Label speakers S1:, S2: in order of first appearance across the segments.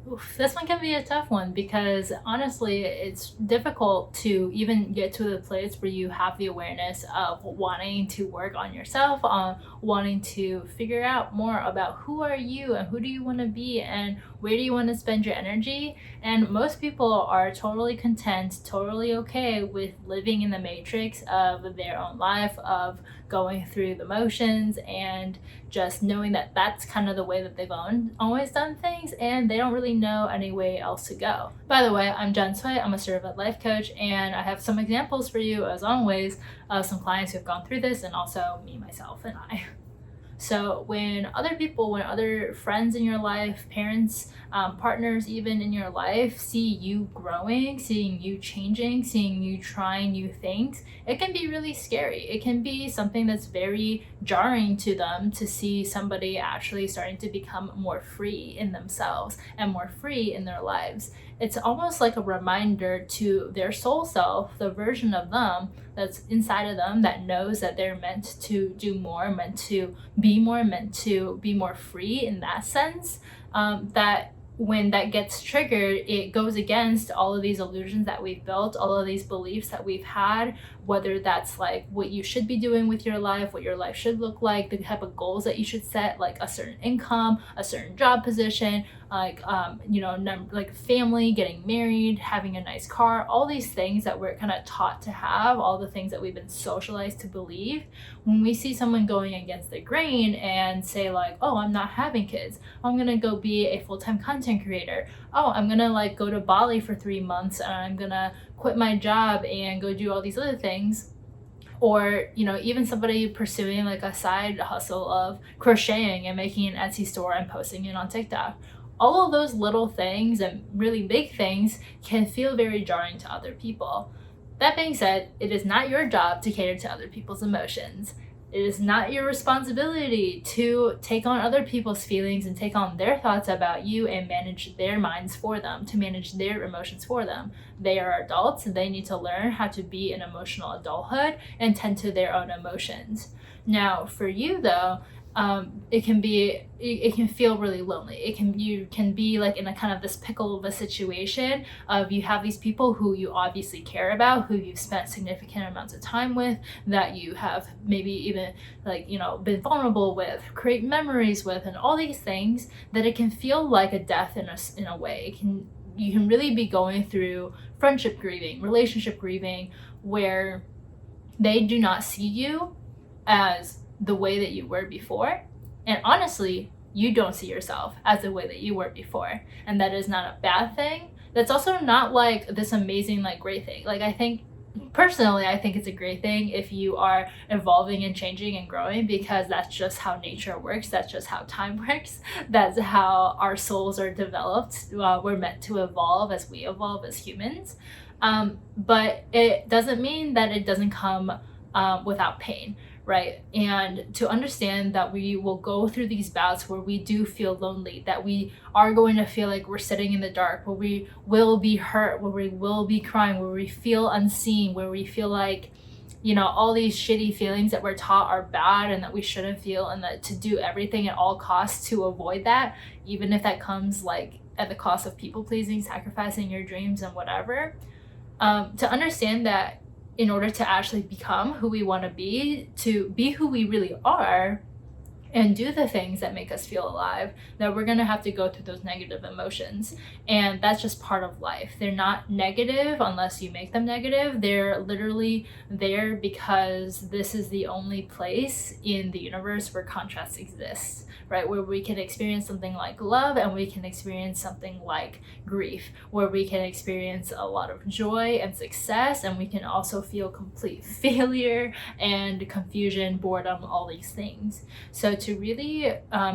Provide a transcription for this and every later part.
S1: Oof, this one can be a tough one because honestly, it's difficult to even get to the place where you have the awareness of wanting to work on yourself, wanting to figure out more about who are you and who do you want to be and where do you want to spend your energy. And most people are totally content, totally okay with living in the matrix of their own life, of going through the motions and just knowing that that's kind of the way that they've always done things, and they don't really know any way else to go. By the way, I'm Jen Sui. I'm a certified life coach, and I have some examples for you, as always, of some clients who have gone through this, and also me, myself, and I. So when other people, when other friends in your life, parents, partners even in your life see you growing, seeing you changing, seeing you trying new things, it can be really scary. It can be something that's very jarring to them to see somebody actually starting to become more free in themselves and more free in their lives. It's almost like a reminder to their soul self, the version of them that's inside of them that knows that they're meant to do more, meant to be more, meant to be more free in that sense, that when that gets triggered, it goes against all of these illusions that we've built, all of these beliefs that we've had, whether that's like what you should be doing with your life, what your life should look like, the type of goals that you should set, like a certain income, a certain job position, like like family, getting married, having a nice car, all these things that we're kind of taught to have, all the things that we've been socialized to believe. When we see someone going against the grain and say like, oh, I'm not having kids, I'm gonna go be a full-time content creator, oh, I'm gonna like go to Bali for 3 months and I'm gonna quit my job and go do all these other things, or even somebody pursuing like a side hustle of crocheting and making an Etsy store and posting it on TikTok. All of those little things and really big things can feel very jarring to other people. That being said, it is not your job to cater to other people's emotions. It is not your responsibility to take on other people's feelings and take on their thoughts about you and manage their minds for them, to manage their emotions for them. They are adults and they need to learn how to be an emotional adulthood and tend to their own emotions. Now, for you though, it can feel really lonely. You can be like in a kind of this pickle of a situation of you have these people who you obviously care about, who you've spent significant amounts of time with, that you have maybe even been vulnerable with, create memories with, and all these things, that it can feel like a death in a way. You can really be going through friendship grieving, relationship grieving, where they do not see you as the way that you were before. And honestly, you don't see yourself as the way that you were before. And that is not a bad thing. That's also not like this amazing, like great thing. Like I think it's a great thing if you are evolving and changing and growing, because that's just how nature works. That's just how time works. That's how our souls are developed. We're meant to evolve as we evolve as humans. But it doesn't mean that it doesn't come without pain, right? And to understand that we will go through these bouts where we do feel lonely, that we are going to feel like we're sitting in the dark, where we will be hurt, where we will be crying, where we feel unseen, where we feel like, all these shitty feelings that we're taught are bad and that we shouldn't feel, and that to do everything at all costs to avoid that, even if that comes like at the cost of people pleasing, sacrificing your dreams and whatever. To understand that in order to actually become who we want to be who we really are, and do the things that make us feel alive, that we're going to have to go through those negative emotions. And that's just part of life. They're not negative unless you make them negative. They're literally there because this is the only place in the universe where contrast exists, right? Where we can experience something like love and we can experience something like grief, where we can experience a lot of joy and success, and we can also feel complete failure and confusion, boredom, all these things. So to really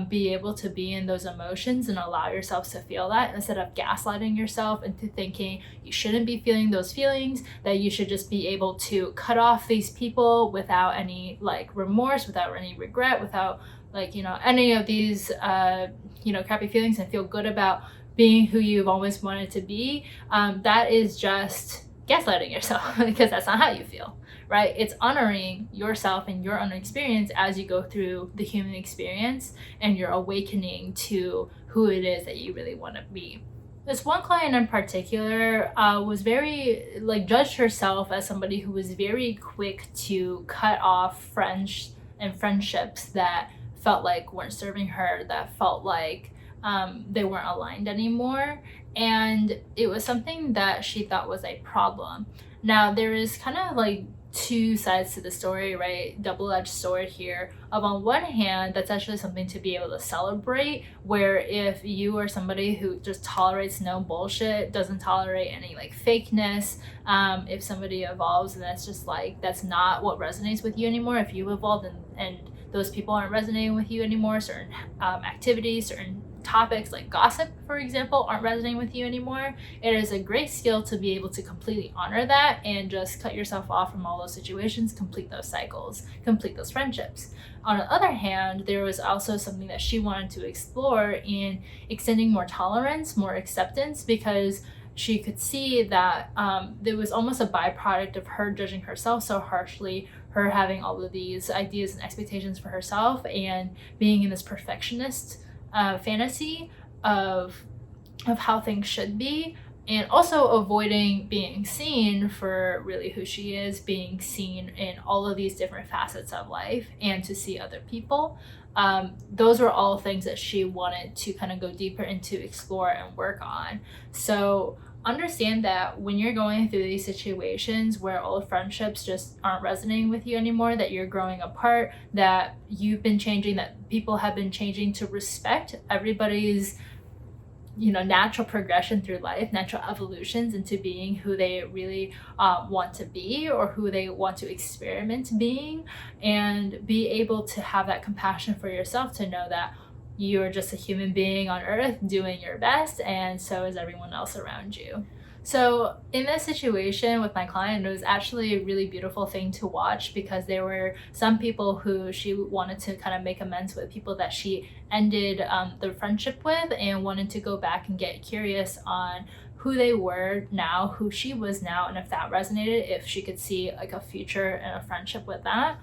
S1: be able to be in those emotions and allow yourself to feel that, instead of gaslighting yourself into thinking you shouldn't be feeling those feelings, that you should just be able to cut off these people without any like remorse, without any regret, without any of these crappy feelings, and feel good about being who you've always wanted to be. That is just gaslighting yourself because that's not how you feel, right? It's honoring yourself and your own experience as you go through the human experience and you're awakening to who it is that you really want to be. This one client in particular was very, like, judged herself as somebody who was very quick to cut off friends and friendships that felt like weren't serving her, that felt like they weren't aligned anymore. And it was something that she thought was a problem. Now, there is kind of like two sides to the story, right? Double-edged sword here. Of on one hand, that's actually something to be able to celebrate, where if you are somebody who just tolerates no bullshit, doesn't tolerate any like fakeness, if somebody evolves and that's just like, that's not what resonates with you anymore, if you evolved and those people aren't resonating with you anymore, certain activities, certain topics like gossip, for example, aren't resonating with you anymore, it is a great skill to be able to completely honor that and just cut yourself off from all those situations, complete those cycles, complete those friendships. On the other hand, there was also something that she wanted to explore in extending more tolerance, more acceptance, because she could see that there was almost a byproduct of her judging herself so harshly, her having all of these ideas and expectations for herself and being in this perfectionist fantasy of how things should be, and also avoiding being seen for really who she is, being seen in all of these different facets of life and to see other people. Those were all things that she wanted to kind of go deeper into, explore and work on. So understand that when you're going through these situations where all the friendships just aren't resonating with you anymore, that you're growing apart, that you've been changing, that people have been changing, to respect everybody's natural progression through life, natural evolutions into being who they really want to be or who they want to experiment being, and be able to have that compassion for yourself to know that you're just a human being on earth doing your best, and so is everyone else around you. So in this situation with my client, it was actually a really beautiful thing to watch, because there were some people who she wanted to kind of make amends with, people that she ended the friendship with, and wanted to go back and get curious on who they were now, who she was now, and if that resonated, if she could see like a future and a friendship with that.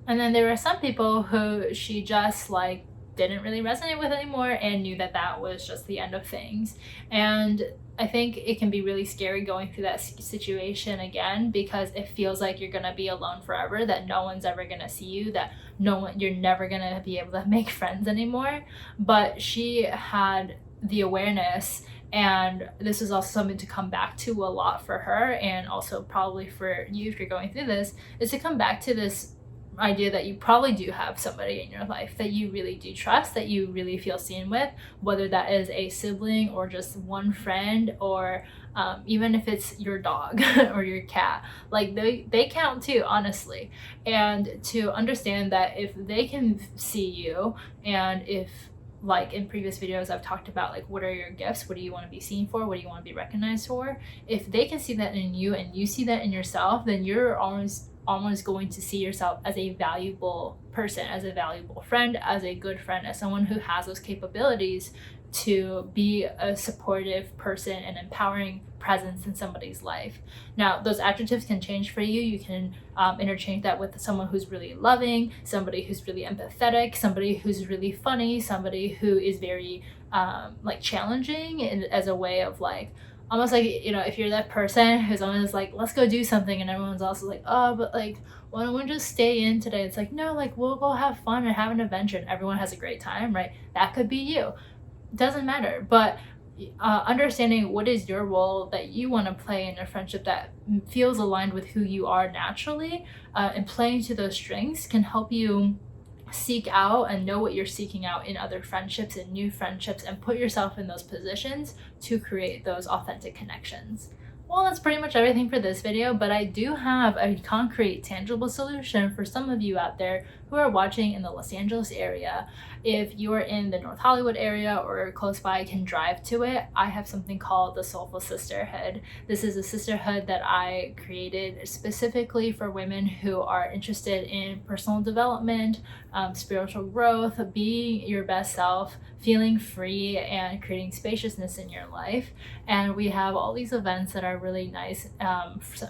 S1: And then there were some people who she just like didn't really resonate with anymore and knew that that was just the end of things. And I think it can be really scary going through that situation again, because it feels like you're gonna be alone forever, that no one's ever gonna see you, that you're never gonna be able to make friends anymore. But she had the awareness, and this is also something to come back to a lot for her, and also probably for you if you're going through this, is to come back to this idea that you probably do have somebody in your life that you really do trust, that you really feel seen with, whether that is a sibling or just one friend, or even if it's your dog or your cat, like they count too, honestly. And to understand that if they can see you, and if, like in previous videos I've talked about, like, what are your gifts, what do you want to be seen for, what do you want to be recognized for, if they can see that in you and you see that in yourself, then you're almost going to see yourself as a valuable person, as a valuable friend, as a good friend, as someone who has those capabilities to be a supportive person and empowering presence in somebody's life. Now, those adjectives can change for you. You can interchange that with someone who's really loving, somebody who's really empathetic, somebody who's really funny, somebody who is very like challenging, and as a way of like, almost like, if you're that person who's always like, let's go do something, and everyone's also like, oh, but like, why don't we just stay in today? It's like, no, like, we'll go have fun and have an adventure and everyone has a great time, right? That could be you. Doesn't matter. But understanding what is your role that you want to play in a friendship that feels aligned with who you are naturally, and playing to those strengths can help you seek out and know what you're seeking out in other friendships and new friendships, and put yourself in those positions to create those authentic connections. Well, that's pretty much everything for this video, but I do have a concrete, tangible solution for some of you out there who are watching in the Los Angeles area, if you're in the North Hollywood area or close by, can drive to it, I have something called the Soulful Sisterhood. This is a sisterhood that I created specifically for women who are interested in personal development, spiritual growth, being your best self, feeling free, and creating spaciousness in your life. And we have all these events that are really nice,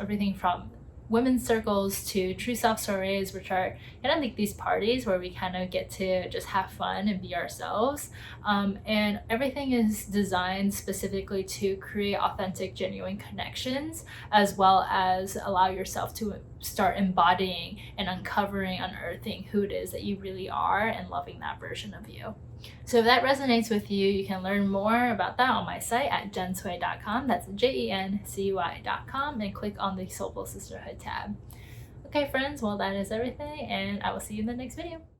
S1: everything from women's circles to true self soirees, which are kind of like these parties where we kind of get to just have fun and be ourselves. And everything is designed specifically to create authentic, genuine connections, as well as allow yourself to start embodying and uncovering, unearthing who it is that you really are and loving that version of you. So if that resonates with you, you can learn more about that on my site at jencui.com. That's JENCUI.com, and click on the Soulful Sisterhood tab. Okay, friends, well, that is everything, and I will see you in the next video.